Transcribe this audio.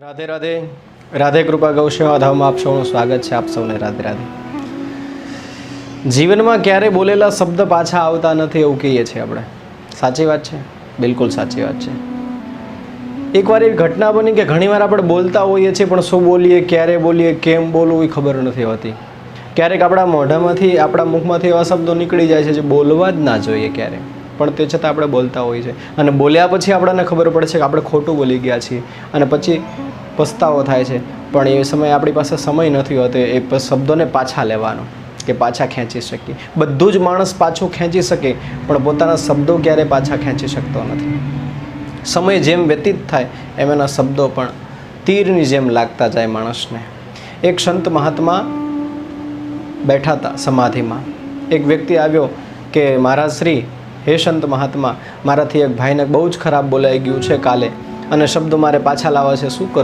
રાધે રાધે રાધે કૃપા ગૌસેવા ધામમાં આપ સૌનું સ્વાગત છે. આપ સૌને રાધે રાધે. જીવનમાં ક્યારે બોલેલા શબ્દ પાછા આવતા નથી એવું કહીએ છીએ આપણે. સાચી વાત છે, બિલકુલ સાચી વાત છે. એકવાર એવી ઘટના બની કે ઘણીવાર આપણે બોલતા હોઈએ છીએ પણ શું બોલીએ, ક્યારે બોલીએ, કેમ બોલવું એ ખબર નથી હોતી. ક્યારેક આપણા મોઢામાંથી, આપણા મુખમાંથી એવા શબ્દો નીકળી જાય છે જે બોલવા જ ના જોઈએ ક્યારે, પણ તે છતાં આપણે બોલતા હોઈએ છીએ અને બોલ્યા પછી આપણને ખબર પડે છે કે આપણે ખોટું બોલી ગયા છીએ અને પછી પસ્તાવો થાય છે. પણ એ સમયે આપણી પાસે સમય નથી હોતો એ શબ્દોને પાછા લેવાનો કે પાછા ખેંચી શકીએ. બધું જ માણસ પાછું ખેંચી શકે પણ પોતાના શબ્દો ક્યારે પાછા ખેંચી શકતો નથી. સમય જેમ વ્યતીત થાય એમ એના શબ્દો પણ તીરની જેમ લાગતા જાય માણસને. એક સંત મહાત્મા બેઠા હતા સમાધિમાં. એક વ્યક્તિ આવ્યો કે મહારાજ શ્રી, હે સંત મહાત્મા, મારાથી એક ભાઈને બહુ જ ખરાબ બોલાઈ ગયું છે કાલે અને શબ્દો મારે પાછા લાવવા છે, શું કરું?